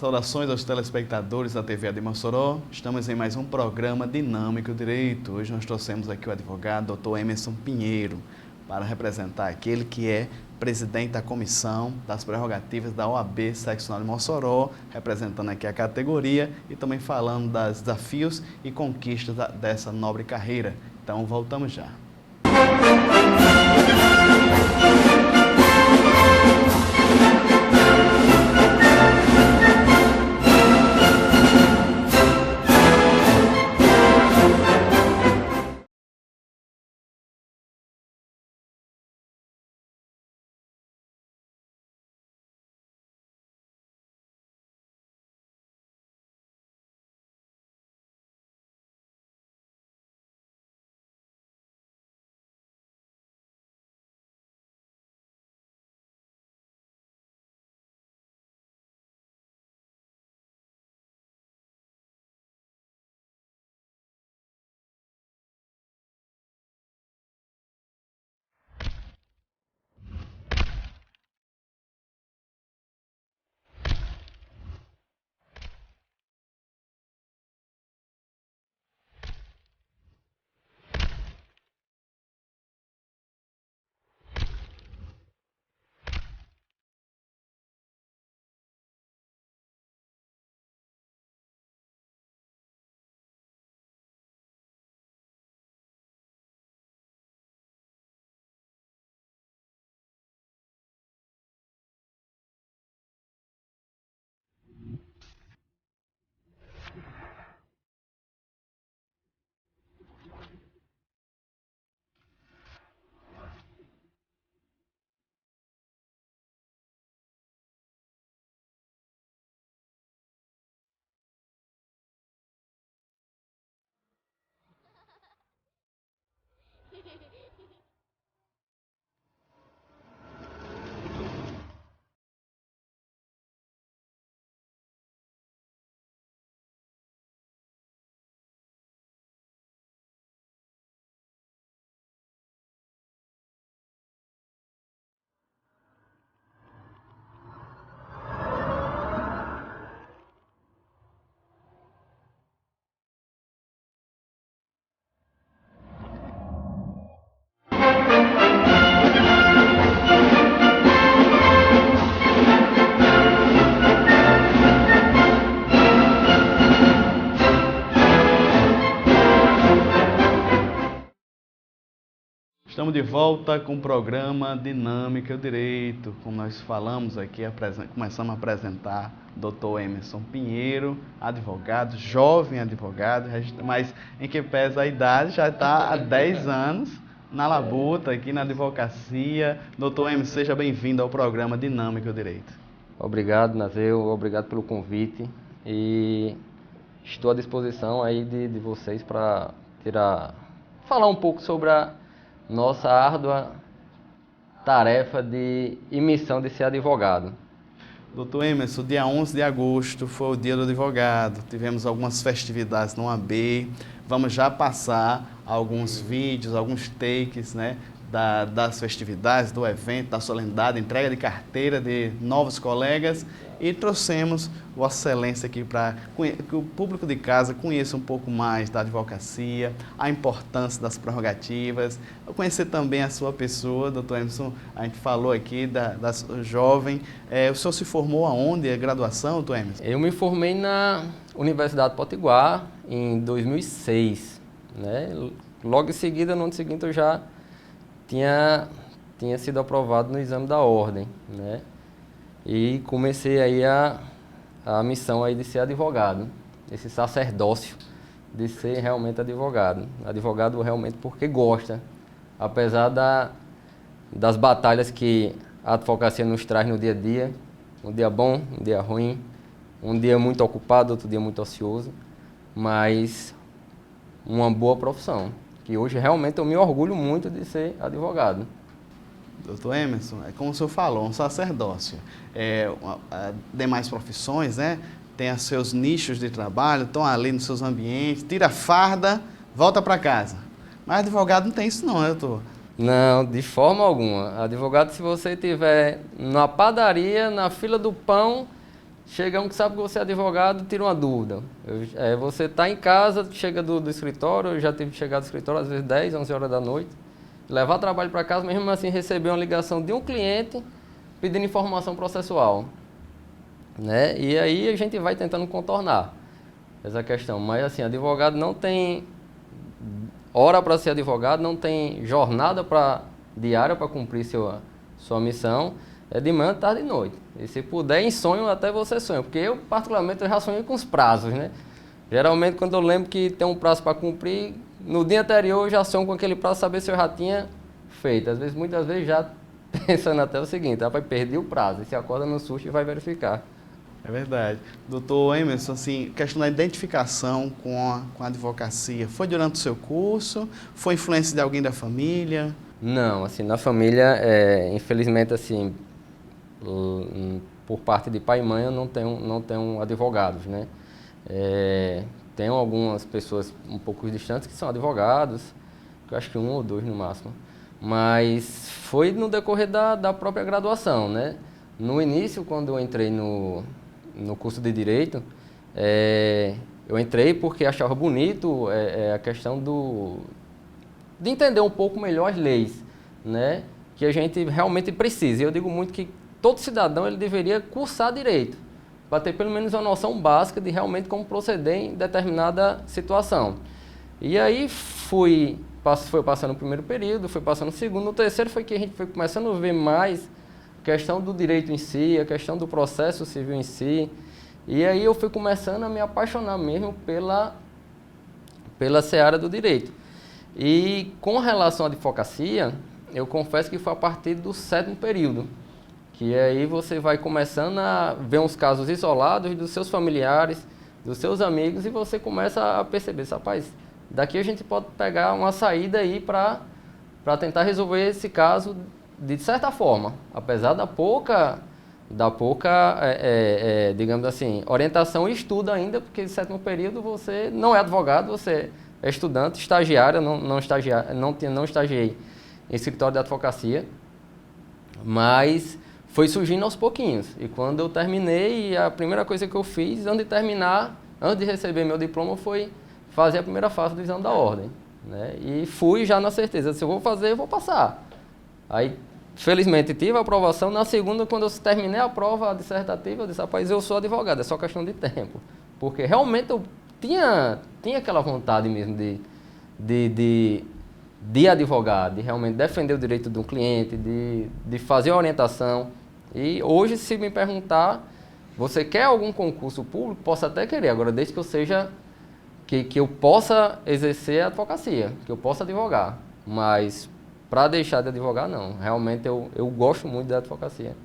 Saudações aos telespectadores da TV de Mossoró. Estamos em mais um programa Dinâmico Direito. Hoje nós trouxemos aqui o advogado Dr. Emerson Pinheiro para representar aquele que é presidente da Comissão das Prerrogativas da OAB Seccional de Mossoró, representando aqui a categoria e também falando dos desafios e conquistas dessa nobre carreira. Então voltamos já. Estamos de volta com o programa Dinâmica Direito. Como nós falamos aqui, começamos a apresentar o Dr. Emerson Pinheiro, advogado, jovem advogado, mas em que pesa a idade, já está há 10 anos na labuta aqui na advocacia. Dr. Emerson, seja bem-vindo ao programa Dinâmica Direito. Obrigado, Nazeu, obrigado pelo convite e estou à disposição aí de vocês para falar um pouco sobre a nossa árdua tarefa e missão de ser advogado. Doutor Emerson, dia 11 de agosto foi o dia do advogado, tivemos algumas festividades no OAB, vamos já passar alguns vídeos, alguns takes, né, das festividades, do evento, da solenidade, entrega de carteira de novos colegas e trouxemos Vossa Excelência aqui para que o público de casa conheça um pouco mais da advocacia, a importância das prerrogativas, conhecer também a sua pessoa, doutor Emerson. A gente falou aqui da jovem. O senhor se formou aonde? A graduação, doutor Emerson? Eu me formei na Universidade Potiguar em 2006, né? Logo em seguida, no ano seguinte, eu já tinha sido aprovado no exame da ordem, né? E comecei aí a missão aí de ser advogado, esse sacerdócio de ser realmente advogado. Advogado realmente porque gosta, apesar das batalhas que a advocacia nos traz no dia a dia, um dia bom, um dia ruim, um dia muito ocupado, outro dia muito ocioso, mas uma boa profissão, que hoje realmente eu me orgulho muito de ser advogado. Doutor Emerson, é como o senhor falou, um sacerdócio. Demais profissões, né, tem os seus nichos de trabalho, estão ali nos seus ambientes, tira a farda, volta para casa. Mas advogado não tem isso não, né, doutor? Não, de forma alguma. Advogado, se você estiver na padaria, na fila do pão, chega um que sabe que você é advogado, tira uma dúvida. Você está em casa, chega do escritório, eu já tive que chegar do escritório às vezes 10, 11 horas da noite, levar trabalho para casa, mesmo assim receber uma ligação de um cliente pedindo informação processual, né? E aí a gente vai tentando contornar essa questão. Mas assim, advogado não tem hora para ser advogado, não tem jornada diária para cumprir sua missão. É de manhã, tarde e noite. E se puder, em sonho, até você sonha. Porque eu, particularmente, eu já sonhei com os prazos, né? Geralmente, quando eu lembro que tem um prazo para cumprir, no dia anterior eu já sonho com aquele prazo, saber se eu já tinha feito. Às vezes, muitas vezes, já pensando até o seguinte, rapaz, perdi o prazo. E se acorda no susto e vai verificar. É verdade. Doutor Emerson, assim, questão da identificação com a advocacia, foi durante o seu curso? Foi influência de alguém da família? Não, assim, na família, infelizmente, assim, por parte de pai e mãe, eu não tenho advogados, né? Tenho algumas pessoas um pouco distantes que são advogados, que eu acho que 1 ou 2 no máximo. Mas foi no decorrer da própria graduação, né? No início, quando eu entrei no curso de Direito, eu entrei porque achava bonito a questão de entender um pouco melhor as leis, né? Que a gente realmente precisa. E eu digo muito que todo cidadão ele deveria cursar Direito, para ter pelo menos uma noção básica de realmente como proceder em determinada situação. E aí foi passando o primeiro período, foi passando o segundo, no terceiro foi que a gente foi começando a ver mais a questão do direito em si, a questão do processo civil em si. E aí eu fui começando a me apaixonar mesmo pela seara do direito. E com relação à advocacia, eu confesso que foi a partir do 7º período, que aí você vai começando a ver uns casos isolados dos seus familiares, dos seus amigos, e você começa a perceber, rapaz, daqui a gente pode pegar uma saída aí para tentar resolver esse caso de certa forma, apesar da pouca digamos assim, orientação e estudo ainda, porque no 7º período você não é advogado, você é estudante, estagiário, não estagiei em escritório de advocacia, mas foi surgindo aos pouquinhos. E quando eu terminei, a primeira coisa que eu fiz, antes de receber meu diploma, foi fazer a primeira fase do exame da ordem, né? E fui já na certeza, se eu vou fazer, eu vou passar. Aí, felizmente, tive a aprovação. Na segunda, quando eu terminei a prova dissertativa, eu disse, rapaz, eu sou advogado, é só questão de tempo. Porque realmente eu tinha aquela vontade mesmo de advogado, de realmente defender o direito do cliente, de fazer a orientação. E hoje, se me perguntar, você quer algum concurso público? Posso até querer, agora desde que eu seja, que eu possa exercer a advocacia, que eu possa advogar. Mas para deixar de advogar, não. Realmente eu gosto muito da advocacia.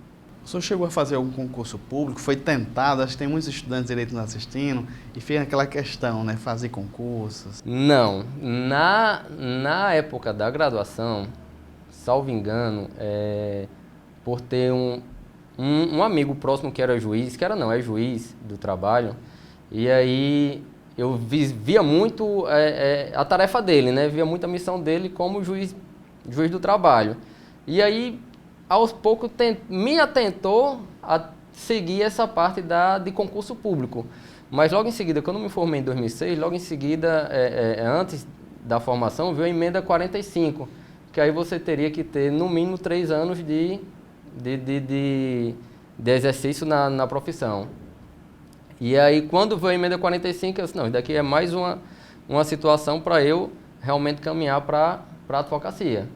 O senhor chegou a fazer algum concurso público? Foi tentado? Acho que tem muitos estudantes de direito nos assistindo e fica aquela questão, né? Fazer concursos. Não. Na época da graduação, salvo engano, por ter um amigo próximo que era juiz, é juiz do trabalho, e aí eu via muito a tarefa dele, né? Via muito a missão dele como juiz do trabalho. E aí, aos poucos, me atentou a seguir essa parte de concurso público. Mas logo em seguida, quando eu me formei em 2006, logo em seguida, antes da formação, veio a emenda 45, que aí você teria que ter no mínimo 3 anos de exercício na profissão. E aí, quando veio a emenda 45, eu disse, não, isso daqui é mais uma situação para eu realmente caminhar para a advocacia.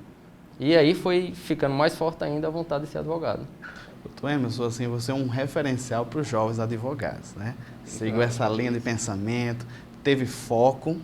E aí foi ficando mais forte ainda a vontade de ser advogado. Doutor Emerson, assim, você é um referencial para os jovens advogados, né? Seguiu essa linha de pensamento, teve foco,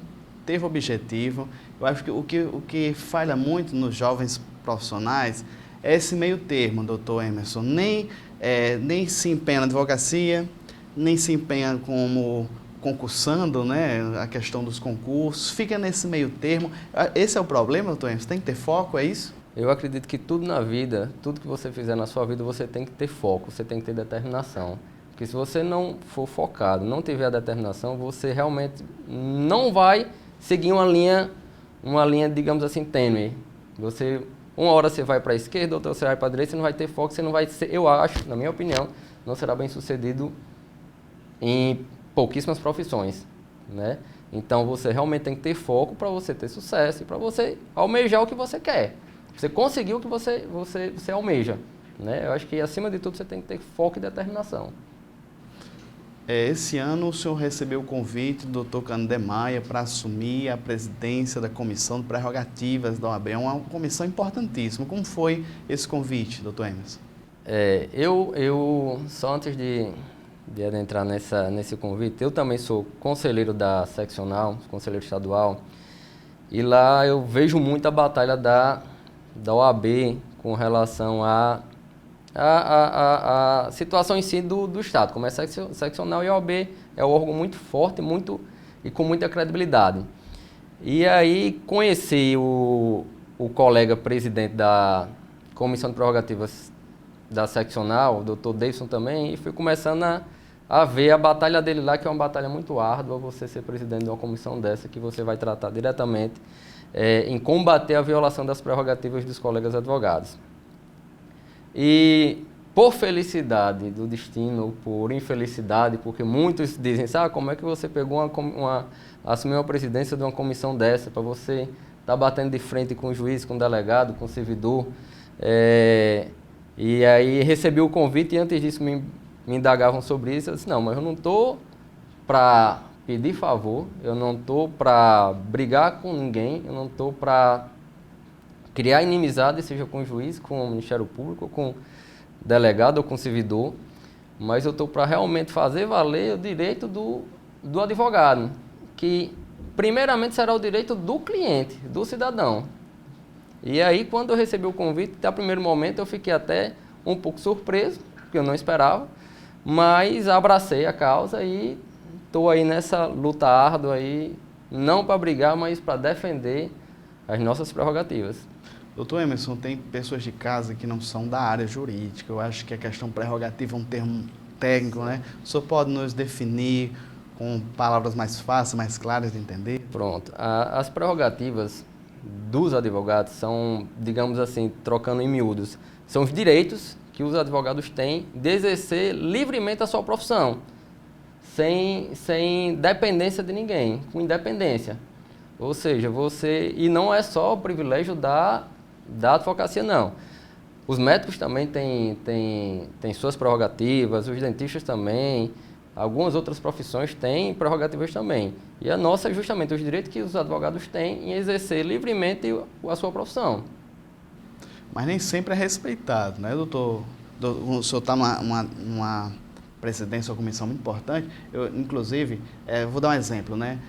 teve objetivo. Eu acho que o que falha muito nos jovens profissionais é esse meio termo, doutor Emerson. Nem se empenha na advocacia, nem se empenha como concursando, né, a questão dos concursos, fica nesse meio termo. Esse é o problema, doutor Emerson? Tem que ter foco, é isso? Eu acredito que tudo na vida, tudo que você fizer na sua vida, você tem que ter foco, você tem que ter determinação. Porque se você não for focado, não tiver a determinação, você realmente não vai seguir uma linha, digamos assim, tênue. Uma hora você vai para a esquerda, outra você vai para a direita, você não vai ter foco, você não vai ser, eu acho, na minha opinião, não será bem sucedido em pouquíssimas profissões, né? Então você realmente tem que ter foco para você ter sucesso e para você almejar o que você quer. Você conseguir o que você almeja, né? Eu acho que acima de tudo você tem que ter foco e determinação. Esse ano o senhor recebeu o convite do Dr. Canindé Maia para assumir a presidência da Comissão de Prerrogativas da OAB. É uma comissão importantíssima. Como foi esse convite, Dr. Emerson? Eu só antes de adentrar nesse convite, eu também sou conselheiro da seccional, conselheiro estadual, e lá eu vejo muito a batalha da OAB com relação à situação em si do Estado. Como é seccional, e a OAB é um órgão muito forte e com muita credibilidade. E aí conheci o colega presidente da Comissão de Prerrogativas da seccional, o Dr. Davidson também, e fui começando a ver a batalha dele lá, que é uma batalha muito árdua, você ser presidente de uma comissão dessa, que você vai tratar diretamente em combater a violação das prerrogativas dos colegas advogados. E por felicidade do destino, por infelicidade, porque muitos dizem, como é que você pegou assumiu a presidência de uma comissão dessa, para você estar batendo de frente com o juiz, com o delegado, com o servidor. E aí recebi o convite e antes disso me indagavam sobre isso. Eu disse, não, mas eu não estou para pedir favor, eu não estou para brigar com ninguém, eu não estou para criar inimizade, seja com o juiz, com o Ministério Público, com o delegado ou com o servidor, mas eu estou para realmente fazer valer o direito do advogado, que primeiramente será o direito do cliente, do cidadão. E aí, quando eu recebi o convite, até o primeiro momento eu fiquei até um pouco surpreso, porque eu não esperava, mas abracei a causa e estou aí nessa luta árdua aí, não para brigar, mas para defender as nossas prerrogativas. Doutor Emerson, tem pessoas de casa que não são da área jurídica. Eu acho que a questão prerrogativa é um termo técnico, né? O senhor pode nos definir com palavras mais fáceis, mais claras de entender? Pronto. As prerrogativas dos advogados são, digamos assim, trocando em miúdos, são os direitos que os advogados têm de exercer livremente a sua profissão, sem dependência de ninguém, com independência. Ou seja, e não é só o privilégio da advocacia, não. Os médicos também têm suas prerrogativas, os dentistas também, algumas outras profissões têm prerrogativas também. E a nossa é justamente os direitos que os advogados têm em exercer livremente a sua profissão. Mas nem sempre é respeitado, né, doutor? O senhor está numa presidência ou comissão muito importante. Inclusive, vou dar um exemplo, né?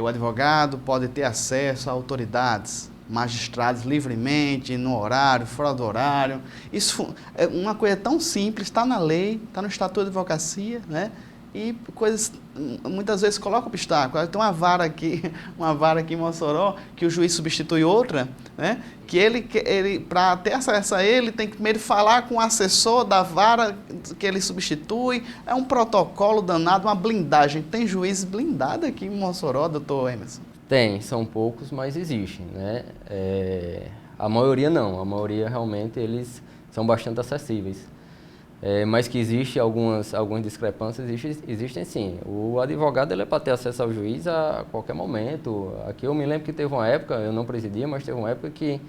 O advogado pode ter acesso a autoridades, magistrados livremente, no horário, fora do horário. Isso é uma coisa tão simples, está na lei, está no Estatuto de Advocacia, né? E coisas, muitas vezes coloca obstáculo. Tem uma vara aqui em Mossoró, que o juiz substitui outra, né? Que ele para ter acesso a ele, tem que primeiro falar com o assessor da vara que ele substitui. É um protocolo danado, uma blindagem. Tem juiz blindado aqui em Mossoró, doutor Emerson? Tem, são poucos, mas existem, né? A maioria não, a maioria realmente eles são bastante acessíveis. Mas que existem algumas discrepâncias, existem sim. O advogado ele é para ter acesso ao juiz a qualquer momento. Aqui eu me lembro que teve uma época, eu não presidia, mas teve uma época que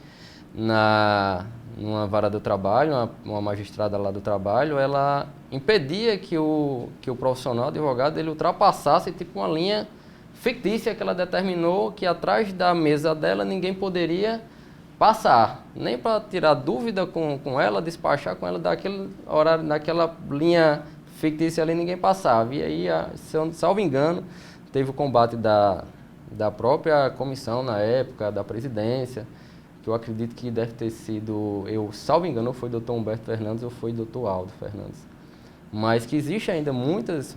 numa vara do trabalho, uma magistrada lá do trabalho, ela impedia que o profissional advogado ele ultrapassasse tipo uma linha fictícia que ela determinou que atrás da mesa dela ninguém poderia passar, nem para tirar dúvida com ela, despachar com ela daquele horário, naquela linha fictícia ali ninguém passava. E aí, salvo engano, teve o combate da própria comissão na época, da presidência, que eu acredito que deve ter sido, salvo engano, foi o Dr. Humberto Fernandes ou foi o Dr. Aldo Fernandes. Mas que existe ainda muitas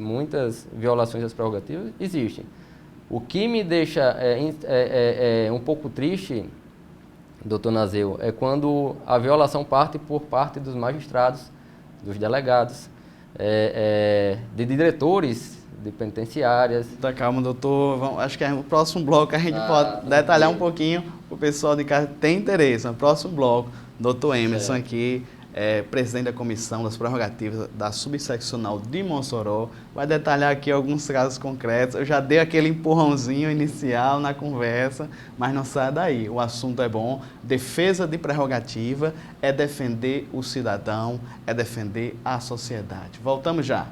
violações das prerrogativas, existem. O que me deixa um pouco triste, doutor Nazeu, é quando a violação parte por parte dos magistrados, dos delegados, de diretores de penitenciárias. Tá, calma, doutor. Acho que é o próximo bloco a gente pode detalhar um pouquinho. O pessoal de casa tem interesse. No próximo bloco, doutor Emerson aqui presidente da Comissão das Prerrogativas da Subseccional de Mossoró, vai detalhar aqui alguns casos concretos. Eu já dei aquele empurrãozinho inicial na conversa, mas não sai daí. O assunto é bom. Defesa de prerrogativa é defender o cidadão, é defender a sociedade. Voltamos já.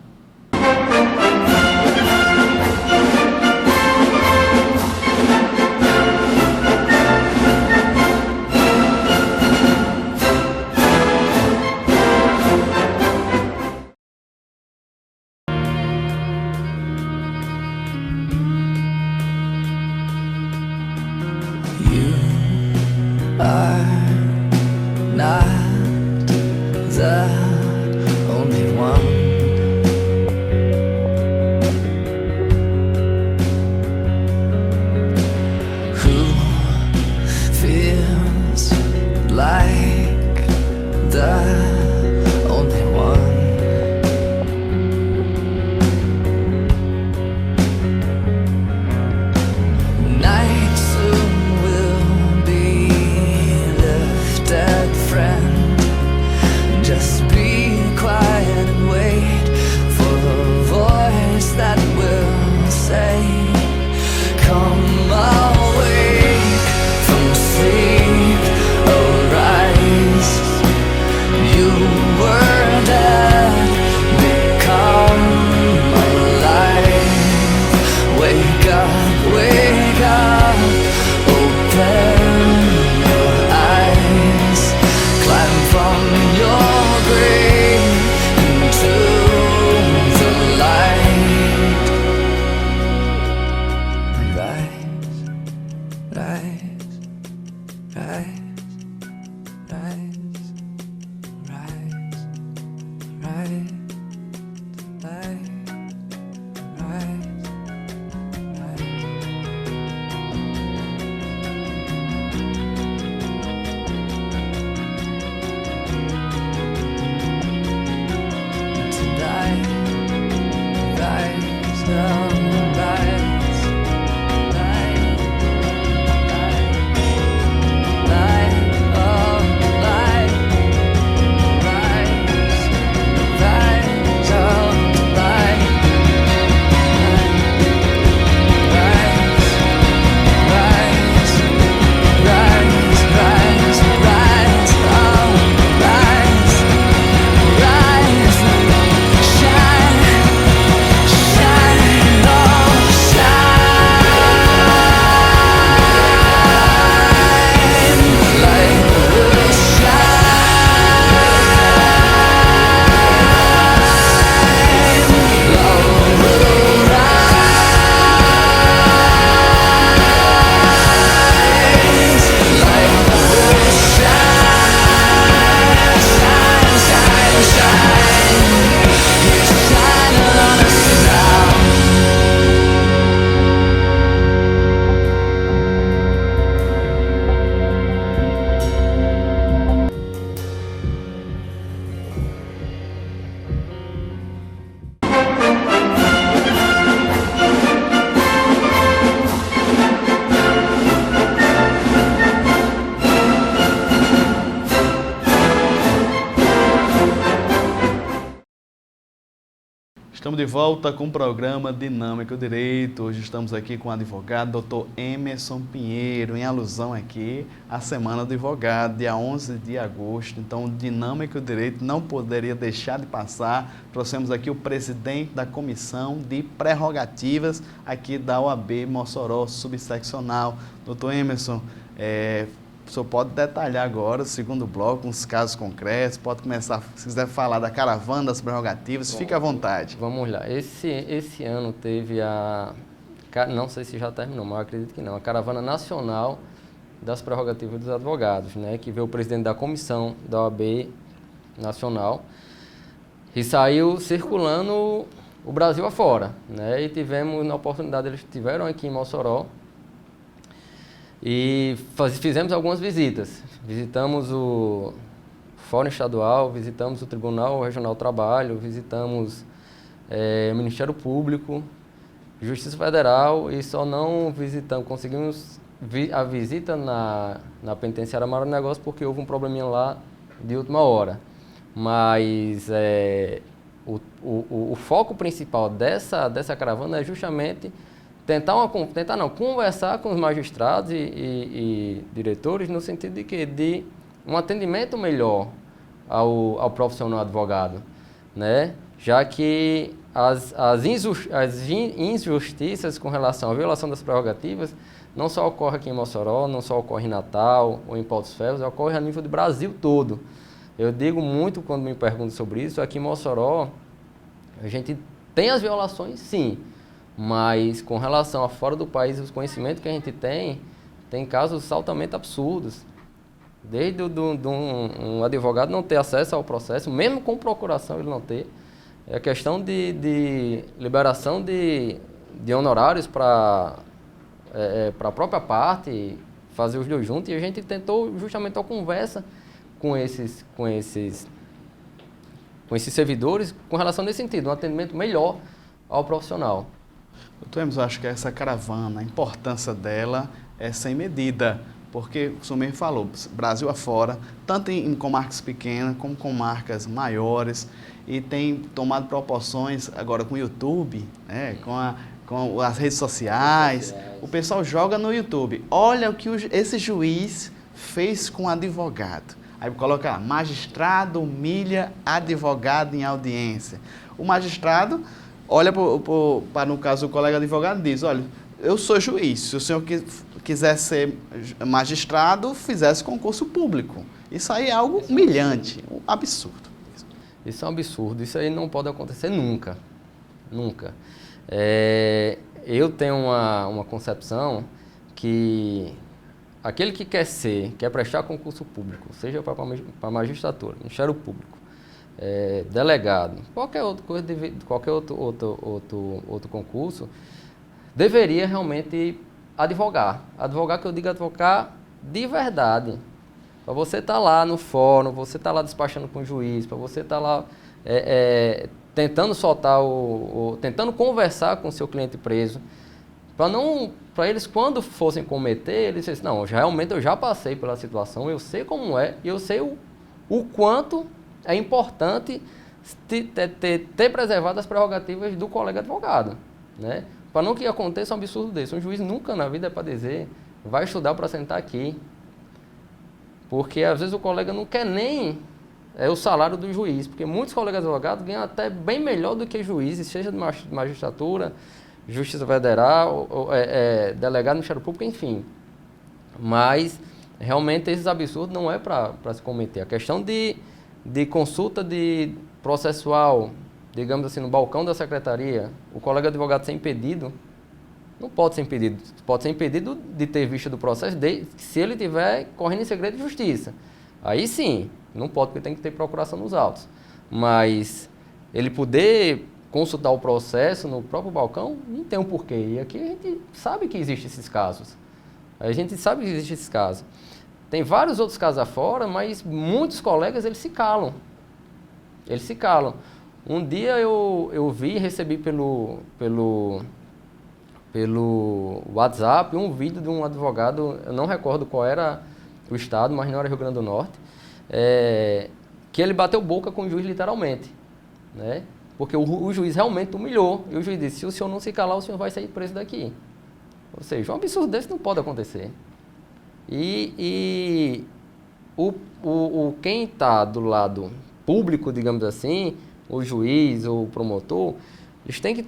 Estamos de volta com o programa Dinâmico Direito. Hoje estamos aqui com o advogado Dr. Emerson Pinheiro, em alusão aqui à Semana do Advogado, dia 11 de agosto. Então, Dinâmico Direito não poderia deixar de passar. Trouxemos aqui o presidente da Comissão de Prerrogativas aqui da OAB Mossoró Subseccional. Dr. Emerson, o senhor pode detalhar agora o segundo bloco, uns casos concretos, pode começar, se quiser falar da caravana das prerrogativas, fique à vontade. Vamos lá. Esse ano teve não sei se já terminou, mas eu acredito que não, a Caravana Nacional das Prerrogativas dos Advogados, né, que veio o presidente da comissão da OAB Nacional e saiu circulando o Brasil afora, né, e tivemos na oportunidade, eles estiveram aqui em Mossoró, e fizemos algumas visitas. Visitamos o Fórum Estadual, visitamos o Tribunal Regional do Trabalho, visitamos o Ministério Público, Justiça Federal e só não visitamos, conseguimos a visita na penitenciária Mara do Negócio porque houve um probleminha lá de última hora. Mas o foco principal dessa caravana é justamente conversar com os magistrados e diretores no sentido de que de um atendimento melhor ao profissional advogado, né? Já que as injustiças com relação à violação das prerrogativas não só ocorre aqui em Mossoró, não só ocorre em Natal ou em Portos Ferros, ocorre a nível do Brasil todo. Eu digo muito quando me perguntam sobre isso, aqui em Mossoró a gente tem as violações, sim, mas com relação a fora do país, os conhecimentos que a gente tem casos altamente absurdos. Desde um advogado não ter acesso ao processo, mesmo com procuração ele não ter. É a questão de liberação de honorários para a própria parte, fazer os dois juntos, e a gente tentou justamente uma conversa com esses servidores com relação nesse sentido, um atendimento melhor ao profissional. Doutor Emerson, eu acho que essa caravana, a importância dela é sem medida, porque o senhor mesmo falou, Brasil afora, tanto em comarcas pequenas como comarcas maiores, e tem tomado proporções agora com o YouTube, né, com as redes sociais. O pessoal joga no YouTube, olha o que esse juiz fez com o advogado. Aí coloca lá, magistrado humilha advogado em audiência. O magistrado olha para, no caso, o colega advogado e diz, olha, eu sou juiz, se o senhor quiser ser magistrado, fizesse concurso público. Isso aí é algo humilhante, um absurdo. Isso é um absurdo, isso aí não pode acontecer nunca, nunca. Eu tenho uma concepção que aquele que quer prestar concurso público, seja para a magistratura, Ministério Público, delegado, qualquer outro concurso, deveria realmente advogar. Advogar, que eu digo advogar de verdade. Para você estar lá no fórum, você estar lá despachando com o juiz, para você estar lá tentando soltar tentando conversar com o seu cliente preso, para eles, quando fossem cometer, eles dissem, não, realmente eu já passei pela situação, eu sei como é, e eu sei o quanto é importante ter preservado as prerrogativas do colega advogado, né? Para não que aconteça um absurdo desse. Um juiz nunca na vida é para dizer, vai estudar para sentar aqui. Porque às vezes o colega não quer nem o salário do juiz, porque muitos colegas advogados ganham até bem melhor do que juízes, seja de magistratura, Justiça Federal, delegado no Ministério Público, enfim. Mas realmente esses absurdos não é para se cometer. A questão de consulta de processual, digamos assim, no balcão da secretaria, o colega advogado ser impedido, não pode ser impedido. Pode ser impedido de ter vista do processo se ele estiver correndo em segredo de justiça. Aí sim, não pode, porque tem que ter procuração nos autos. Mas ele poder consultar o processo no próprio balcão, não tem um porquê. E aqui a gente sabe que existem esses casos. Tem vários outros casos afora, mas muitos colegas, eles se calam. Um dia eu recebi pelo WhatsApp um vídeo de um advogado, eu não recordo qual era o estado, mas não era Rio Grande do Norte, que ele bateu boca com o juiz literalmente, né? Porque o juiz realmente humilhou, e o juiz disse, se o senhor não se calar, o senhor vai sair preso daqui. Ou seja, um absurdo desse não pode acontecer. E quem está do lado público, digamos assim, o juiz ou o promotor, eles têm que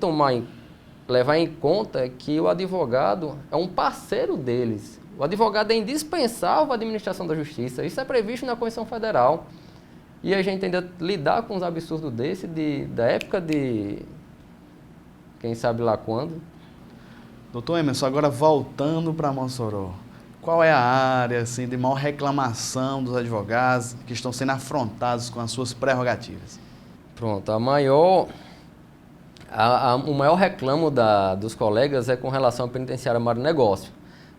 levar em conta que o advogado é um parceiro deles. O advogado é indispensável à administração da justiça. Isso é previsto na Constituição Federal. E a gente ainda lidar com uns absurdos desse, da época de quem sabe lá quando. Doutor Emerson, agora voltando para Mossoró, qual é a área assim, de maior reclamação dos advogados que estão sendo afrontados com as suas prerrogativas? Pronto, o maior reclamo dos colegas é com relação à penitenciária Mário Negócio,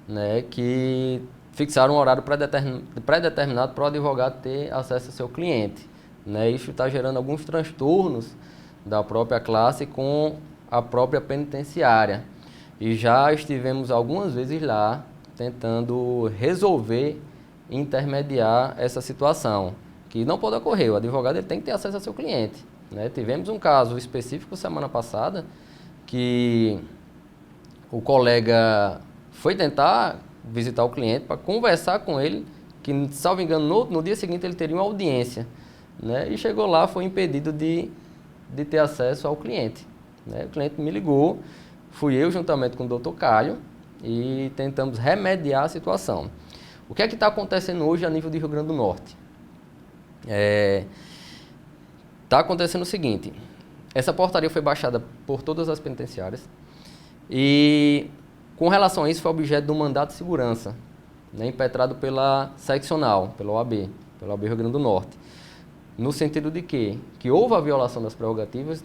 né, que fixaram um horário pré-determinado para o advogado ter acesso ao seu cliente, né? Isso está gerando alguns transtornos da própria classe com a própria penitenciária. E já estivemos algumas vezes lá tentando resolver e intermediar essa situação. que não pode ocorrer. O advogado ele tem que ter acesso ao seu cliente, né? Tivemos um caso específico semana passada que o colega foi tentar visitar o cliente para conversar com ele, que, salvo engano, no dia seguinte ele teria uma audiência, né? E chegou lá, foi impedido de ter acesso ao cliente, né? O cliente me ligou, fui eu juntamente com o Dr. Caio e tentamos remediar a situação. O que é que está acontecendo hoje a nível de Rio Grande do Norte? Está acontecendo o seguinte, essa portaria foi baixada por todas as penitenciárias e, com relação a isso, foi objeto de um mandato de segurança, né, impetrado pela seccional, pela OAB Rio Grande do Norte, no sentido de que houve a violação das prerrogativas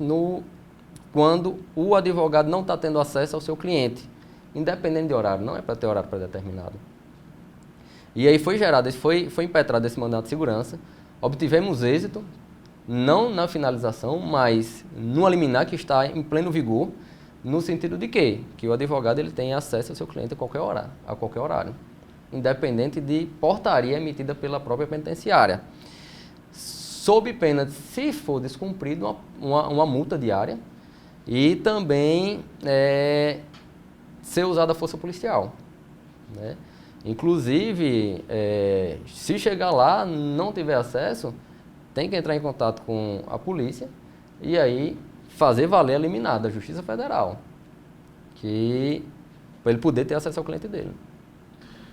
quando o advogado não está tendo acesso ao seu cliente, independente de horário, não é para ter horário predeterminado. E aí foi impetrado esse mandato de segurança, obtivemos êxito, não na finalização, mas no liminar que está em pleno vigor, no sentido de que o advogado ele tem acesso ao seu cliente a qualquer horário, independente de portaria emitida pela própria penitenciária, sob pena de, se for descumprido, uma multa diária e também ser usada a força policial, né? Inclusive, se chegar lá, não tiver acesso, tem que entrar em contato com a polícia e aí fazer valer a liminar da Justiça Federal, para ele poder ter acesso ao cliente dele.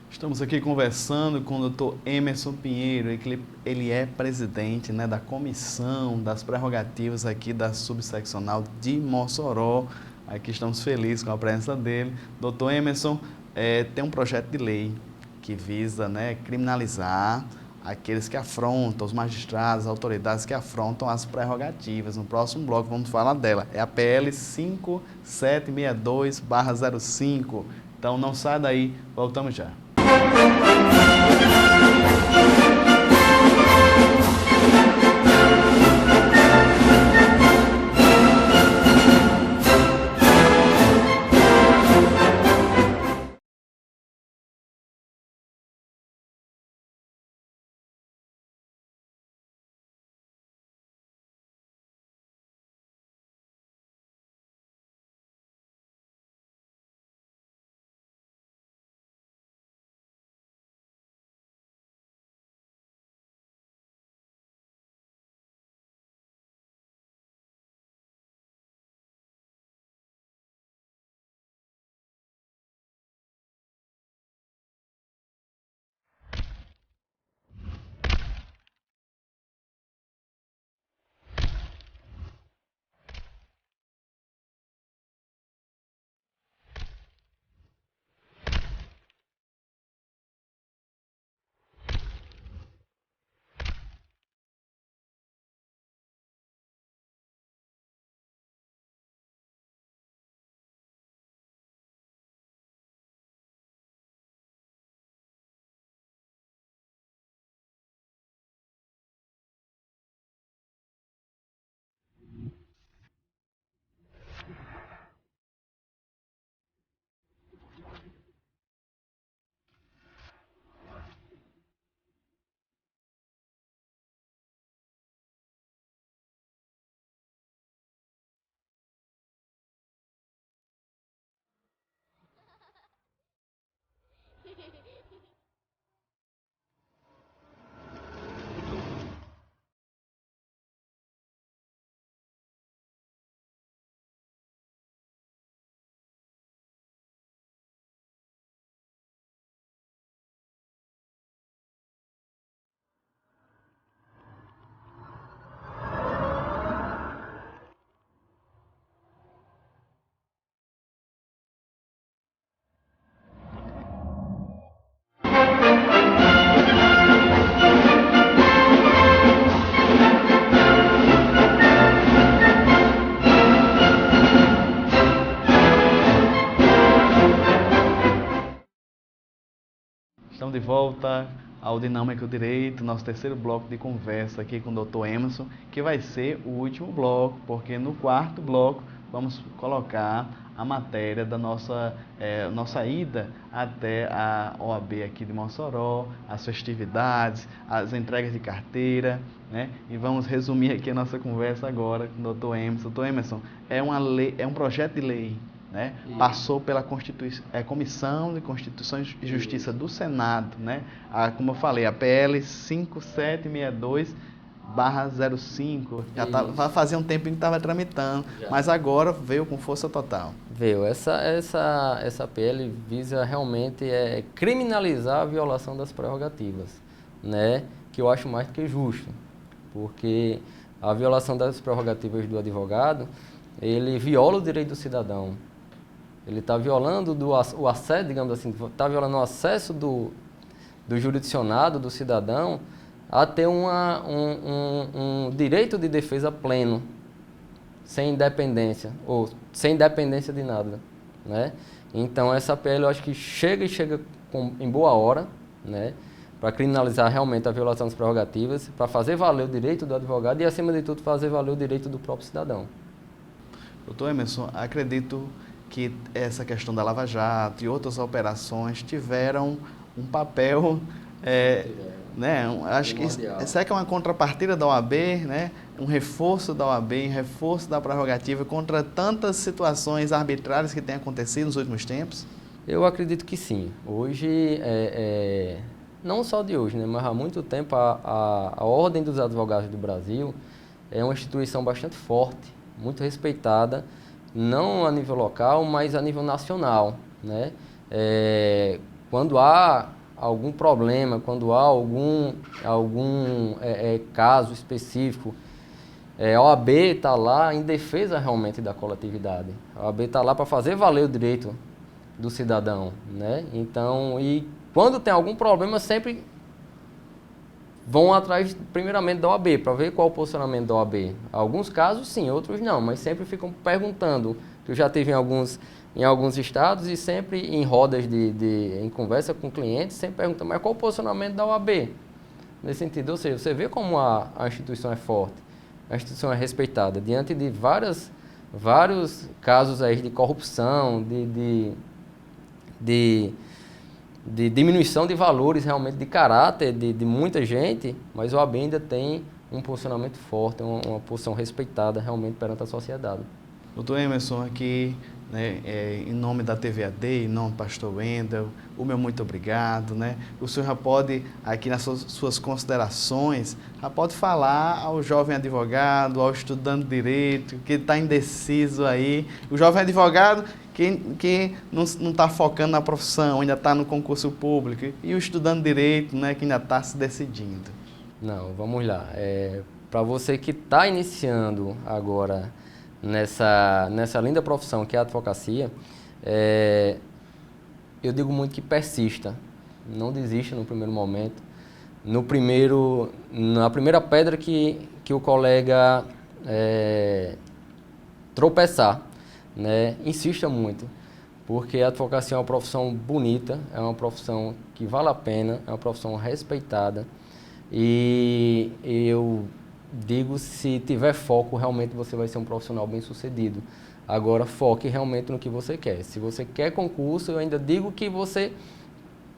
Estamos aqui conversando com o Dr. Emerson Pinheiro, ele é presidente, né, da comissão das prerrogativas aqui da subseccional de Mossoró. Aqui estamos felizes com a presença dele. Dr. Emerson, tem um projeto de lei que visa, né, criminalizar aqueles que afrontam, os magistrados, as autoridades que afrontam as prerrogativas. No próximo bloco vamos falar dela. É a PL 5762/05. Então não sai daí, voltamos já. Estamos de volta ao Dinâmico Direito, nosso terceiro bloco de conversa aqui com o Dr. Emerson, que vai ser o último bloco, porque no quarto bloco vamos colocar a matéria da nossa ida até a OAB aqui de Mossoró, as festividades, as entregas de carteira, né? E vamos resumir aqui a nossa conversa agora com o Dr. Emerson. Dr. Emerson, é um projeto de lei, né? Passou pela Comissão de Constituição e Justiça do Senado, né? Como eu falei, a PL 5762/05, fazia um tempinho que estava tramitando, mas agora veio com força total. Veio. Essa PL visa realmente criminalizar a violação das prerrogativas, né? Que eu acho mais do que justo, porque a violação das prerrogativas do advogado, ele viola o direito do cidadão. Ele está violando o acesso, digamos assim, está violando o acesso do jurisdicionado, do cidadão, a ter um direito de defesa pleno, sem independência, ou sem dependência de nada, né? Então essa PL eu acho que chega em boa hora, né? Para criminalizar realmente a violação das prerrogativas, para fazer valer o direito do advogado e, acima de tudo, fazer valer o direito do próprio cidadão. Doutor Emerson, acredito que essa questão da Lava Jato e outras operações tiveram um papel, né? Acho que será que é uma contrapartida da OAB, né? Um reforço da OAB, um reforço da prerrogativa contra tantas situações arbitrárias que têm acontecido nos últimos tempos? Eu acredito que sim. Hoje, não só de hoje, né? Mas há muito tempo a Ordem dos Advogados do Brasil é uma instituição bastante forte, muito respeitada, não a nível local, mas a nível nacional, né? Quando há algum problema, quando há algum caso específico, a OAB está lá em defesa realmente da coletividade. A OAB está lá para fazer valer o direito do cidadão, né? Então, e quando tem algum problema, sempre vão atrás, primeiramente, da OAB, para ver qual é o posicionamento da OAB. Alguns casos, sim, outros não, mas sempre ficam perguntando. Eu já tive em alguns estados e sempre em rodas em conversa com clientes, sempre perguntam, mas qual o posicionamento da OAB? Nesse sentido, ou seja, você vê como a instituição é forte, a instituição é respeitada, diante de vários casos aí de corrupção, de diminuição de valores realmente de caráter de muita gente, mas a OAB ainda tem um posicionamento forte, uma posição respeitada realmente perante a sociedade. Doutor Emerson, aqui, né, em nome da TVAD, em nome do pastor Wendel, o meu muito obrigado, né? O senhor já pode, aqui nas suas considerações, já pode falar ao jovem advogado, ao estudante de direito, que está indeciso aí, o jovem advogado que não está focando na profissão, ainda está no concurso público, e o estudante de direito, né, que ainda está se decidindo. Não, vamos lá. Para você que está iniciando agora nessa linda profissão que é a advocacia, eu digo muito que persista, não desista no primeiro momento. Na primeira pedra que o colega tropeçar, né, insista muito, porque a advocacia é uma profissão bonita, é uma profissão que vale a pena, é uma profissão respeitada, e eu digo, se tiver foco, realmente você vai ser um profissional bem-sucedido. Agora, foque realmente no que você quer. Se você quer concurso, eu ainda digo que você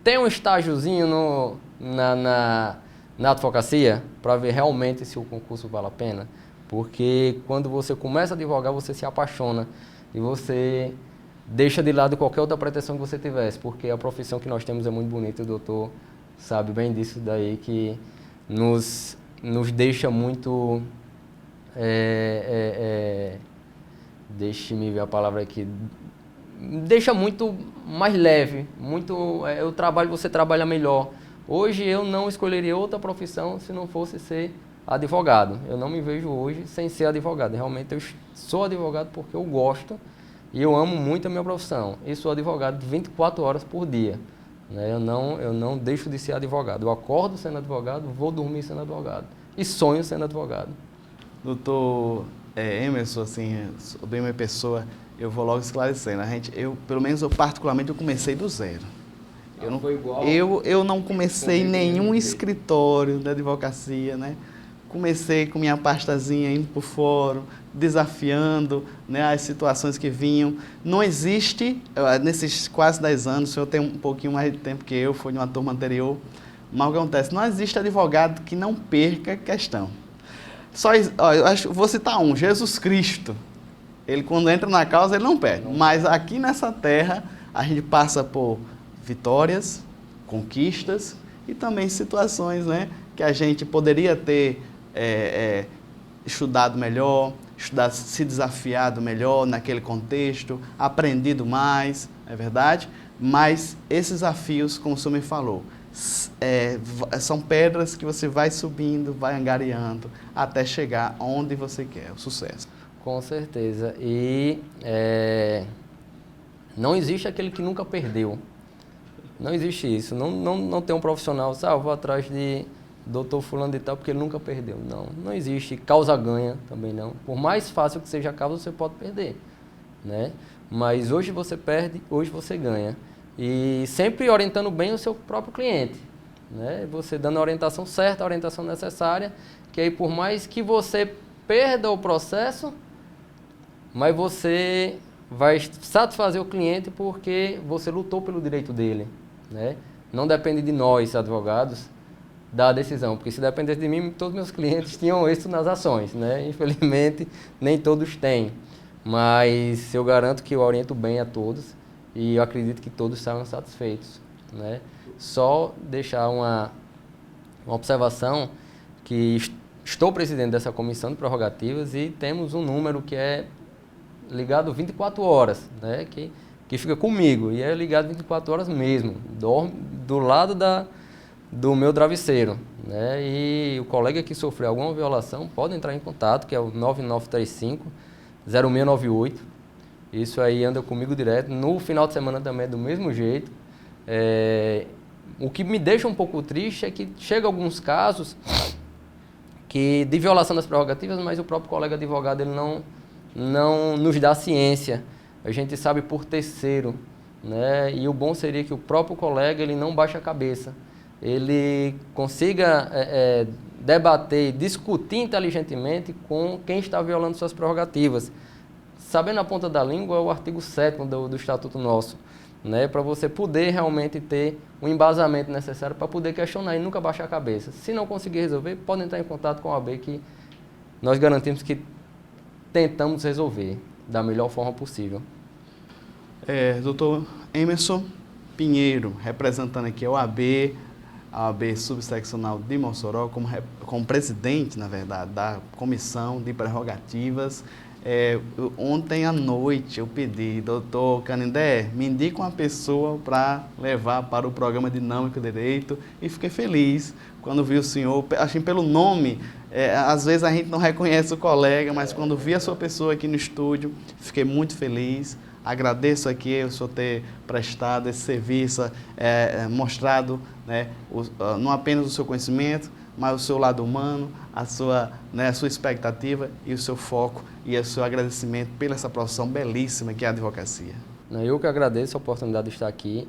tem um estágiozinho na advocacia para ver realmente se o concurso vale a pena. Porque quando você começa a advogar, você se apaixona e você deixa de lado qualquer outra pretensão que você tivesse, porque a profissão que nós temos é muito bonita, o doutor sabe bem disso daí, que nos deixa muito, deixe-me ver a palavra aqui, deixa muito mais leve, você trabalha melhor. Hoje eu não escolheria outra profissão se não fosse ser advogado. Eu não me vejo hoje sem ser advogado. Realmente eu sou advogado porque eu gosto e eu amo muito a minha profissão. E sou advogado 24 horas por dia. Eu não deixo de ser advogado. Eu acordo sendo advogado, vou dormir sendo advogado. E sonho sendo advogado. Doutor Emerson, assim, sobre minha pessoa, eu vou logo esclarecendo. Pelo menos eu particularmente, eu comecei do zero. Eu não comecei nenhum escritório de advocacia, né? comecei com minha pastazinha indo para o fórum, desafiando, né, as situações que vinham. Não existe, nesses quase 10 anos, o senhor tem um pouquinho mais de tempo que eu, foi de uma turma anterior, mas o que acontece? Não existe advogado que não perca a questão. Vou citar um, Jesus Cristo. Ele, quando entra na causa, ele não perde. Mas aqui nessa terra, a gente passa por vitórias, conquistas e também situações, né, que a gente poderia ter estudado melhor, se desafiado melhor naquele contexto, aprendido mais, é verdade? Mas esses desafios, como o senhor me falou, são pedras que você vai subindo, vai angariando, até chegar onde você quer, o sucesso. Com certeza. E não existe aquele que nunca perdeu. Não existe isso. Não tem um profissional, eu vou atrás de doutor fulano de tal porque ele nunca perdeu. Não existe causa ganha também não. Por mais fácil que seja a causa, você pode perder, né? Mas hoje você perde, hoje você ganha. E sempre orientando bem o seu próprio cliente, né? Você dando a orientação certa, a orientação necessária, que aí por mais que você perda o processo, mas você vai satisfazer o cliente porque você lutou pelo direito dele, né? Não depende de nós, advogados, da decisão, porque se dependesse de mim, todos meus clientes tinham êxito nas ações, né? Infelizmente, nem todos têm, mas eu garanto que eu oriento bem a todos e eu acredito que todos saiam satisfeitos, né? Só deixar uma observação que estou presidente dessa comissão de prerrogativas e temos um número que é ligado 24 horas, né? Que fica comigo e é ligado 24 horas mesmo, dorme do lado do meu travesseiro, né? E o colega que sofreu alguma violação pode entrar em contato, que é o 9935-0698. Isso aí anda comigo direto. No final de semana também é do mesmo jeito. O que me deixa um pouco triste é que chega alguns casos de violação das prerrogativas, mas o próprio colega advogado ele não nos dá ciência. A gente sabe por terceiro, né? E o bom seria que o próprio colega ele não baixe a cabeça. Ele consiga debater e discutir inteligentemente com quem está violando suas prerrogativas. Sabendo a ponta da língua é o artigo 7º do Estatuto nosso, né? Para você poder realmente ter o embasamento necessário para poder questionar e nunca baixar a cabeça. Se não conseguir resolver, pode entrar em contato com a OAB que nós garantimos que tentamos resolver da melhor forma possível. Doutor Emerson Pinheiro, representando aqui a OAB subseccional de Mossoró, como presidente, na verdade, da Comissão de Prerrogativas. Ontem à noite eu pedi, doutor Canindé, me indica uma pessoa para levar para o programa Dinâmico Direito e fiquei feliz quando vi o senhor, assim, pelo nome, às vezes a gente não reconhece o colega, mas quando vi a sua pessoa aqui no estúdio, fiquei muito feliz. Agradeço aqui o senhor ter prestado esse serviço, mostrado, né, não apenas o seu conhecimento, mas o seu lado humano, a sua expectativa e o seu foco e o seu agradecimento pela essa profissão belíssima que é a advocacia. Eu que agradeço a oportunidade de estar aqui.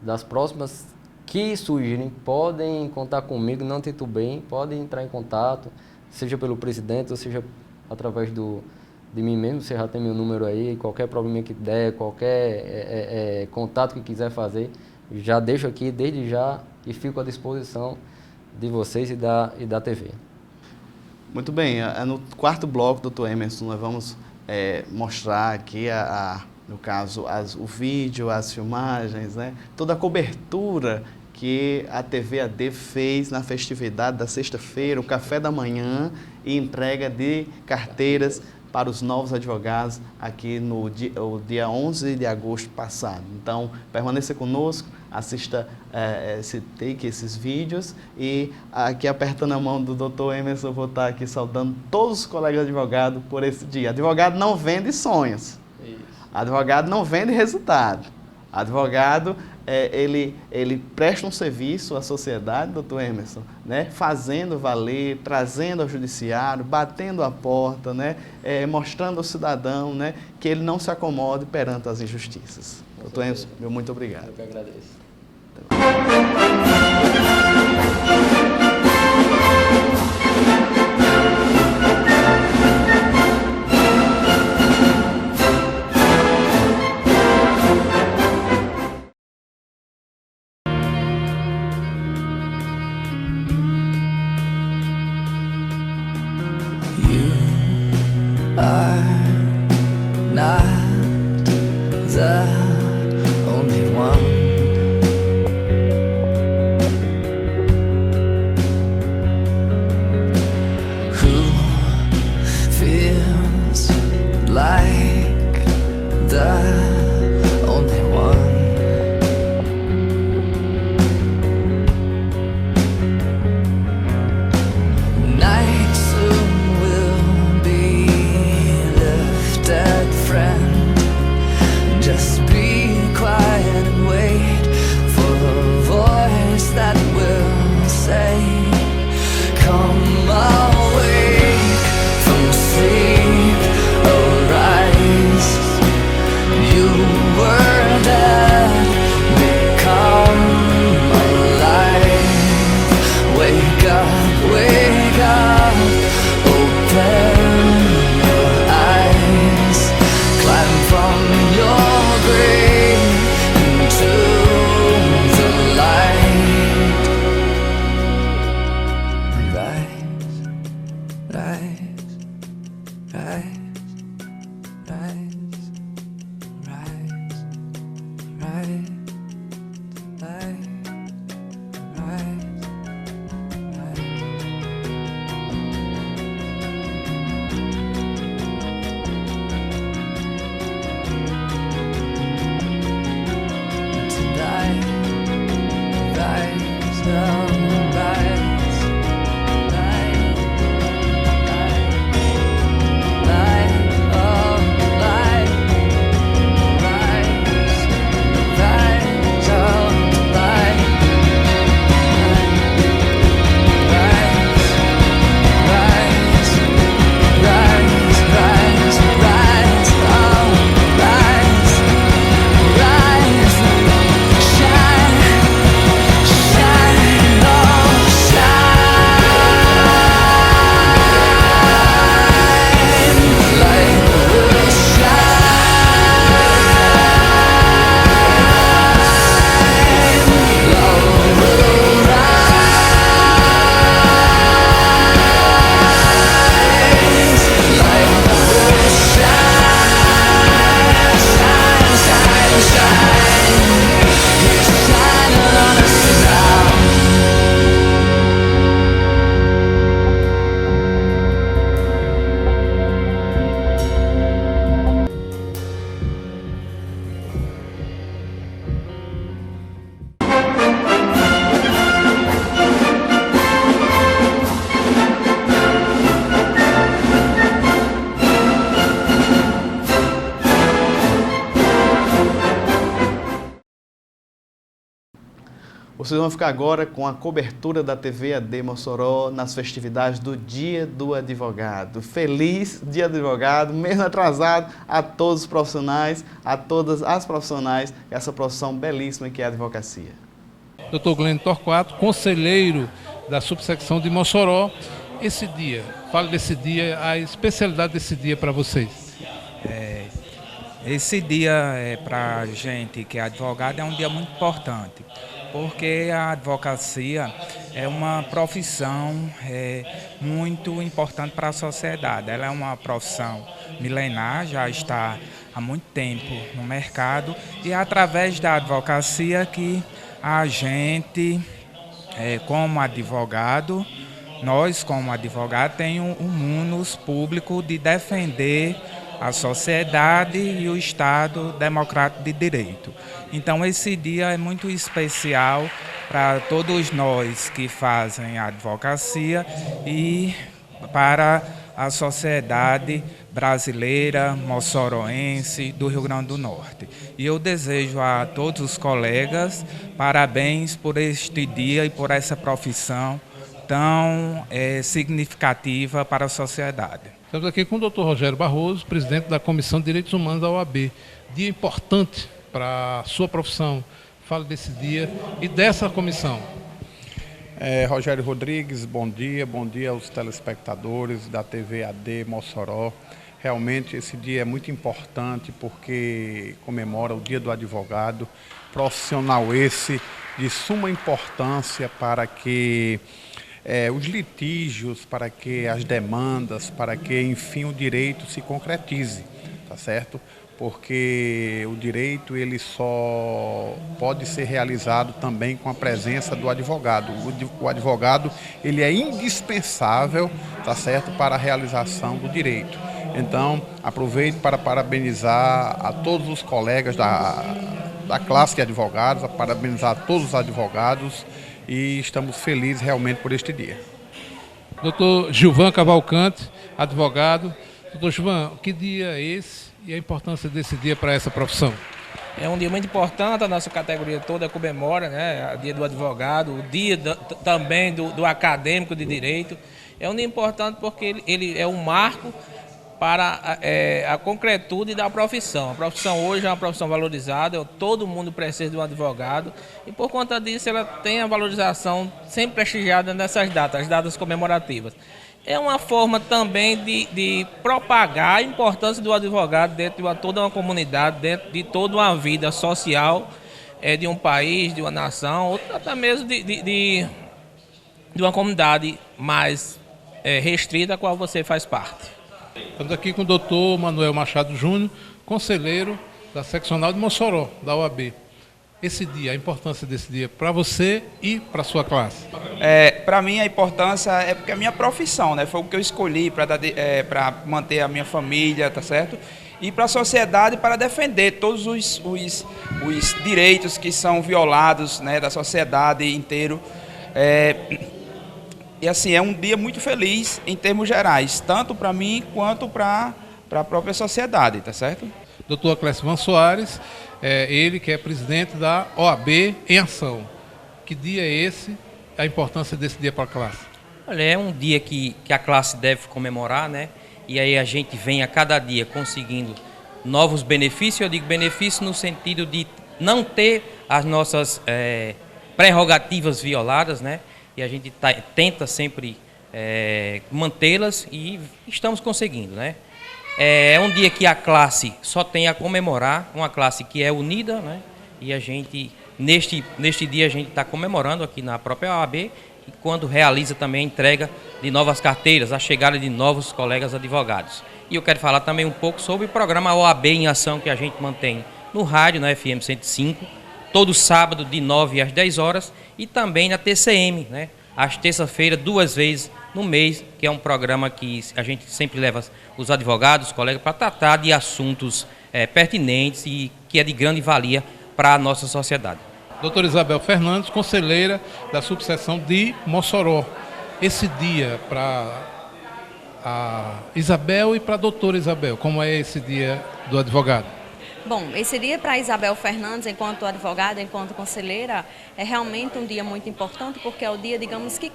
Das próximas que surgirem, podem contar comigo, não titubeiem, podem entrar em contato, seja pelo presidente ou seja através de mim mesmo, você já tem meu número aí, qualquer problema que der, qualquer contato que quiser fazer, já deixo aqui desde já e fico à disposição de vocês e da TV. Muito bem, no quarto bloco, doutor Emerson, nós vamos mostrar aqui, no caso, o vídeo, as filmagens, né? Toda a cobertura que a TV AD fez na festividade da sexta-feira, o café da manhã e entrega de carteiras para os novos advogados aqui no dia 11 de agosto passado. Então, permaneça conosco, assista esses vídeos e aqui apertando a mão do Dr. Emerson, eu vou estar aqui saudando todos os colegas advogados por esse dia. Advogado não vende sonhos, advogado não vende resultado, advogado ele presta um serviço à sociedade, doutor Emerson, né? Fazendo valer, trazendo ao judiciário, batendo a porta, né? Mostrando ao cidadão, né? Que ele não se acomode perante as injustiças. Doutor Emerson, meu muito obrigado. Eu que agradeço. are not the only one. Who feels like the only one? Night soon will be lifted, friend. Just be quiet and wait for a voice that will say, come awake from sleep, arise. You were dead, become alive. Wake up, open your eyes. Climb from your grave into the light. Rise, rise, rise, rise, rise, rise, rise, rise, rise. Tonight, rise up, rise, rise, rise, light up, light, rise, rise up, light, rise, rise, rise, rise, rise up, rise, rise, shine, shine, oh, shine, light will shine, love will rise, light will shine, shine, shine, shine. It's shining on us now. Vocês vão ficar agora com a cobertura da TV AD Mossoró nas festividades do Dia do Advogado. Feliz Dia do Advogado, mesmo atrasado, a todos os profissionais, a todas as profissionais, essa profissão belíssima que é a advocacia. Dr. Glênio Torquato, conselheiro da subsecção de Mossoró. Esse dia, fale desse dia, a especialidade desse dia para vocês. Esse dia, para a gente que é advogado, é um dia muito importante, porque a advocacia é uma profissão muito importante para a sociedade. Ela é uma profissão milenar, já está há muito tempo no mercado, e é através da advocacia que a gente, como advogado, nós como advogado, tem um munus público de defender a sociedade e o Estado democrático de direito. Então esse dia é muito especial para todos nós que fazem a advocacia e para a sociedade brasileira, moçoroense, do Rio Grande do Norte. E eu desejo a todos os colegas parabéns por este dia e por essa profissão tão significativa para a sociedade. Estamos aqui com o Dr. Rogério Barroso, presidente da Comissão de Direitos Humanos da OAB. Dia importante para a sua profissão. Fale desse dia e dessa comissão. Rogério Rodrigues, bom dia aos telespectadores da TV AD Mossoró. Realmente esse dia é muito importante porque comemora o Dia do Advogado, profissional esse de suma importância para que os litígios, para que as demandas, para que, enfim, o direito se concretize, tá certo? Porque o direito ele só pode ser realizado também com a presença do advogado. O advogado ele é indispensável, tá certo, para a realização do direito. Então, aproveito para parabenizar a todos os colegas da classe de advogados, parabenizar a todos os advogados e estamos felizes realmente por este dia. Doutor Gilvan Cavalcante, advogado. Doutor Gilvan, que dia é esse e a importância desse dia para essa profissão? É um dia muito importante, a nossa categoria toda comemora, né? O dia do advogado, o dia também do acadêmico de direito. É um dia importante porque ele é um marco para a concretude da profissão. A profissão hoje é uma profissão valorizada, todo mundo precisa de um advogado e por conta disso ela tem a valorização sempre prestigiada nessas datas, as datas comemorativas. É uma forma também de propagar a importância do advogado dentro de toda uma comunidade, dentro de toda uma vida social de um país, de uma nação, ou até mesmo de uma comunidade mais restrita a qual você faz parte. Estamos aqui com o doutor Manuel Machado Júnior, conselheiro da seccional de Mossoró, da OAB. Esse dia, a importância desse dia para você e para a sua classe? Para mim a importância é porque é a minha profissão, né? Foi o que eu escolhi para manter a minha família, tá certo? E para a sociedade para defender todos os direitos que são violados, né, da sociedade inteira. E assim, é um dia muito feliz em termos gerais, tanto para mim quanto para a própria sociedade, tá certo? Doutor Clécio Soares, ele que é presidente da OAB em Ação. Que dia é esse? A importância desse dia para a classe? Olha, é um dia que a classe deve comemorar, né? E aí a gente vem a cada dia conseguindo novos benefícios. Eu digo benefícios no sentido de não ter as nossas prerrogativas violadas, né? E a gente tenta sempre mantê-las e estamos conseguindo, né? É um dia que a classe só tem a comemorar, uma classe que é unida, né? E a gente, neste dia, a gente está comemorando aqui na própria OAB e quando realiza também a entrega de novas carteiras, a chegada de novos colegas advogados. E eu quero falar também um pouco sobre o programa OAB em Ação que a gente mantém no rádio, na FM 105, todo sábado de 9 às 10 horas e também na TCM, né? Às terça-feira, 2 vezes no mês, que é um programa que a gente sempre leva os advogados, os colegas, para tratar de assuntos pertinentes e que é de grande valia para a nossa sociedade. Doutora Isabel Fernandes, conselheira da subseção de Mossoró. Esse dia para a Isabel e para a doutora Isabel, como é esse dia do advogado? Bom, esse dia para Isabel Fernandes, enquanto advogada, enquanto conselheira, é realmente um dia muito importante, porque é o dia, digamos, que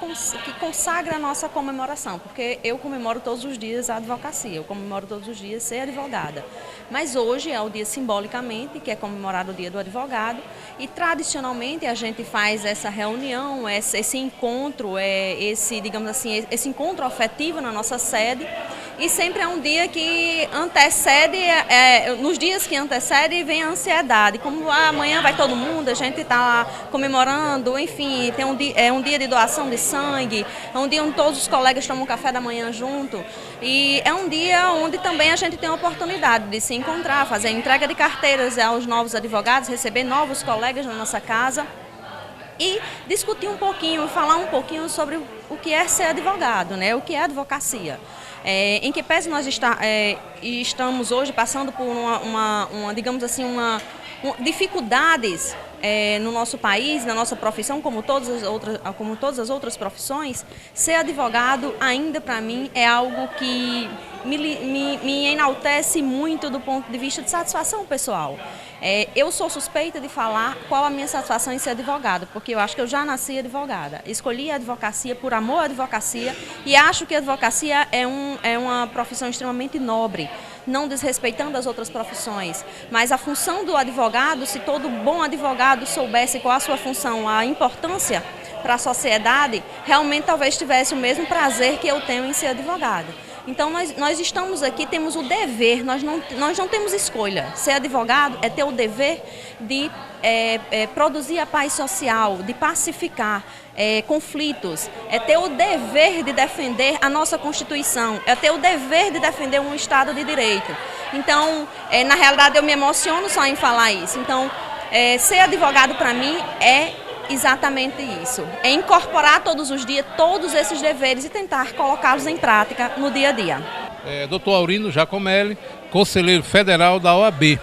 consagra a nossa comemoração, porque eu comemoro todos os dias a advocacia, eu comemoro todos os dias ser advogada. Mas hoje é o dia simbolicamente, que é comemorado o dia do advogado, e tradicionalmente a gente faz essa reunião, esse encontro, digamos assim, esse encontro afetivo na nossa sede, e sempre é um dia que antecede, nos dias que antecedem vem a ansiedade, como amanhã vai todo mundo, a gente está lá comemorando, enfim, é um dia de doação de sangue, é um dia onde todos os colegas tomam café da manhã junto, e é um dia onde também a gente tem a oportunidade de se encontrar, fazer entrega de carteiras aos novos advogados, receber novos colegas na nossa casa e discutir um pouquinho, falar um pouquinho sobre o que é ser advogado, né? O que é advocacia. Em que pese nós estamos hoje passando por digamos assim, dificuldades no nosso país, na nossa profissão, como todas as outras profissões, ser advogado ainda para mim é algo que me enaltece muito do ponto de vista de satisfação pessoal. Eu sou suspeita de falar qual a minha satisfação em ser advogada, porque eu acho que eu já nasci advogada. Escolhi a advocacia por amor à advocacia e acho que a advocacia é uma profissão extremamente nobre, não desrespeitando as outras profissões. Mas a função do advogado, se todo bom advogado soubesse qual a sua função, a importância para a sociedade, realmente talvez tivesse o mesmo prazer que eu tenho em ser advogado. Então nós estamos aqui, temos o dever, nós não temos escolha. Ser advogado é ter o dever de produzir a paz social, de pacificar conflitos, é ter o dever de defender a nossa Constituição, é ter o dever de defender um Estado de Direito. Então, na realidade eu me emociono só em falar isso. Então, ser advogado para mim é exatamente isso, é incorporar todos os dias todos esses deveres e tentar colocá-los em prática no dia a dia. Dr. Aurino Giacomelli, conselheiro federal da OAB.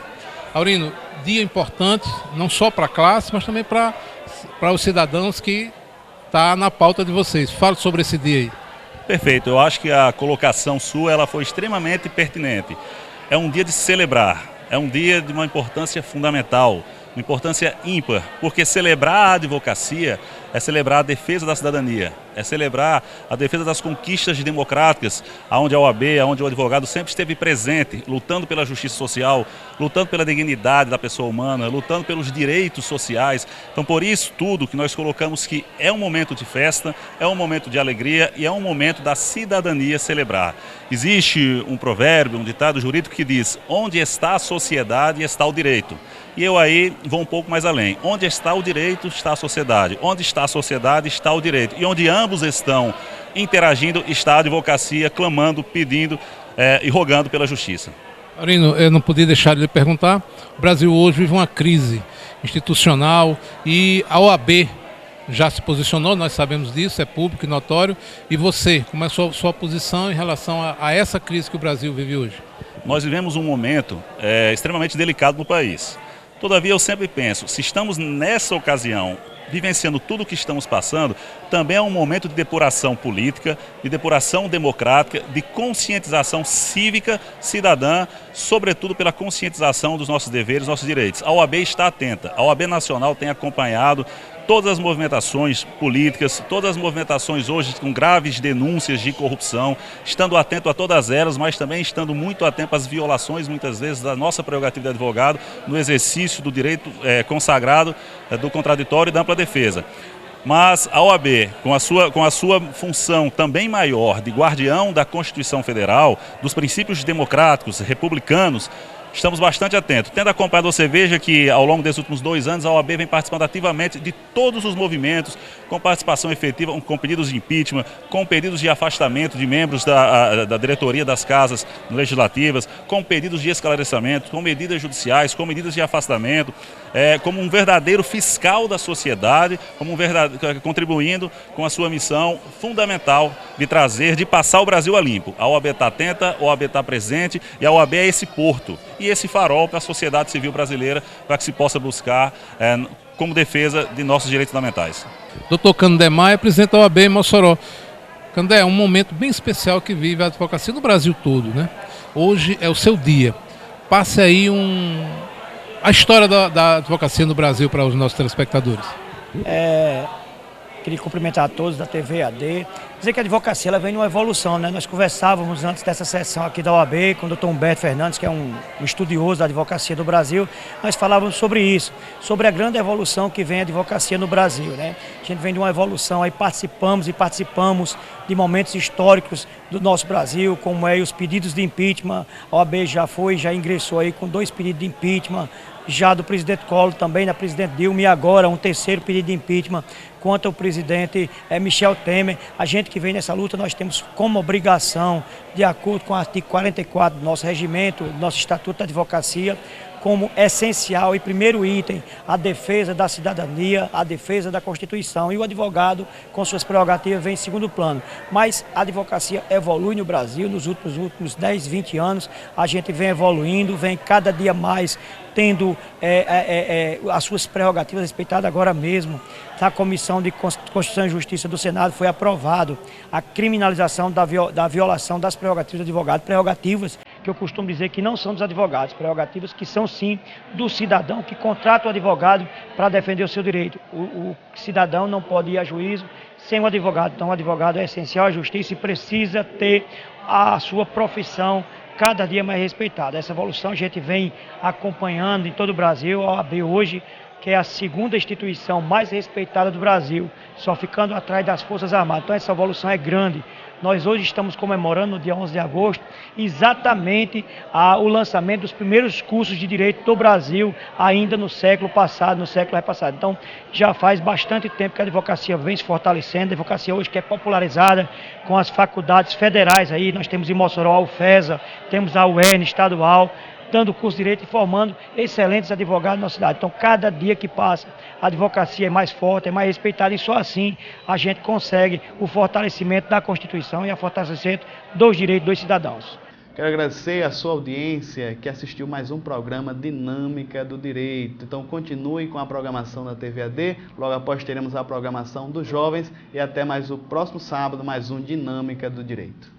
Aurino, dia importante, não só para a classe, mas também para os cidadãos que está na pauta de vocês. Fale sobre esse dia aí. Perfeito, eu acho que a colocação sua ela foi extremamente pertinente. É um dia de celebrar, é um dia de uma importância fundamental, uma importância ímpar, porque celebrar a advocacia é celebrar a defesa da cidadania, é celebrar a defesa das conquistas democráticas, onde a OAB, onde o advogado sempre esteve presente, lutando pela justiça social, lutando pela dignidade da pessoa humana, lutando pelos direitos sociais. Então, por isso tudo que nós colocamos que é um momento de festa, é um momento de alegria e é um momento da cidadania celebrar. Existe um provérbio, um ditado jurídico que diz: onde está a sociedade, está o direito. E eu aí vou um pouco mais além. Onde está o direito, está a sociedade. Onde está a sociedade, está o direito. E onde ambos estão interagindo, está a advocacia clamando, pedindo e rogando pela justiça. Aurino, eu não podia deixar de lhe perguntar. O Brasil hoje vive uma crise institucional e a OAB já se posicionou, nós sabemos disso, é público e notório. E você, como é a sua posição em relação a essa crise que o Brasil vive hoje? Nós vivemos um momento extremamente delicado no país. Todavia, eu sempre penso, se estamos nessa ocasião vivenciando tudo o que estamos passando, também é um momento de depuração política, de depuração democrática, de conscientização cívica, cidadã, sobretudo pela conscientização dos nossos deveres, nossos direitos. A OAB está atenta, a OAB Nacional tem acompanhado todas as movimentações políticas, todas as movimentações hoje com graves denúncias de corrupção, estando atento a todas elas, mas também estando muito atento às violações, muitas vezes, da nossa prerrogativa de advogado no exercício do direito consagrado do contraditório e da ampla defesa. Mas a OAB, com a sua função também maior de guardião da Constituição Federal, dos princípios democráticos, republicanos, estamos bastante atentos. Tendo acompanhado, você veja que ao longo desses últimos 2 anos a OAB vem participando ativamente de todos os movimentos, com participação efetiva, com pedidos de impeachment, com pedidos de afastamento de membros da diretoria das casas legislativas, com pedidos de esclarecimento, com medidas judiciais, com medidas de afastamento, como um verdadeiro fiscal da sociedade, contribuindo com a sua missão fundamental de passar o Brasil a limpo. A OAB está atenta, a OAB está presente e a OAB é esse porto e esse farol para a sociedade civil brasileira, para que se possa buscar como defesa de nossos direitos fundamentais. Dr. Candé Maia, presidente da OAB em Mossoró. Candé, é um momento bem especial que vive a advocacia no Brasil todo, né? Hoje é o seu dia. Passe aí a história da advocacia no Brasil para os nossos telespectadores. Queria cumprimentar a todos da TV AD, dizer que a advocacia ela vem numa evolução, né? Nós conversávamos antes dessa sessão aqui da OAB com o Dr. Humberto Fernandes, que é um estudioso da advocacia do Brasil. Nós falávamos sobre isso, sobre a grande evolução que vem a advocacia no Brasil, né? A gente vem de uma evolução, aí participamos de momentos históricos do nosso Brasil, como os pedidos de impeachment. A OAB já ingressou aí com 2 pedidos de impeachment, já do presidente Collor, também da presidente Dilma, e agora um 3º pedido de impeachment contra o presidente Michel Temer. A gente que vem nessa luta, nós temos como obrigação, de acordo com o artigo 44 do nosso regimento, do nosso Estatuto da Advocacia, como essencial e primeiro item a defesa da cidadania, a defesa da Constituição, e o advogado, com suas prerrogativas, vem em segundo plano. Mas a advocacia evolui no Brasil, nos últimos 10, 20 anos, a gente vem evoluindo, vem cada dia mais tendo as suas prerrogativas respeitadas. Agora mesmo, na Comissão de Constituição e Justiça do Senado foi aprovado a criminalização da violação das prerrogativas do advogado, prerrogativas que eu costumo dizer que não são dos advogados, prerrogativas que são sim do cidadão que contrata o advogado para defender o seu direito. O cidadão não pode ir a juízo sem o advogado, então o advogado é essencial à justiça e precisa ter a sua profissão cada dia mais respeitada. Essa evolução a gente vem acompanhando em todo o Brasil. A OAB hoje que é a segunda instituição mais respeitada do Brasil, só ficando atrás das Forças Armadas. Então essa evolução é grande. Nós hoje estamos comemorando, no dia 11 de agosto, exatamente o lançamento dos primeiros cursos de direito do Brasil, ainda no século passado, no século repassado. Então, já faz bastante tempo que a advocacia vem se fortalecendo, a advocacia hoje que é popularizada com as faculdades federais aí, nós temos em Mossoró a UFESA, temos a UERN estadual, dando curso de direito e formando excelentes advogados na cidade. Então, cada dia que passa, a advocacia é mais forte, é mais respeitada e só assim a gente consegue o fortalecimento da Constituição e o fortalecimento dos direitos dos cidadãos. Quero agradecer a sua audiência que assistiu mais um programa Dinâmica do Direito. Então continue com a programação da TV AD, logo após teremos a programação dos jovens e até mais o próximo sábado, mais um Dinâmica do Direito.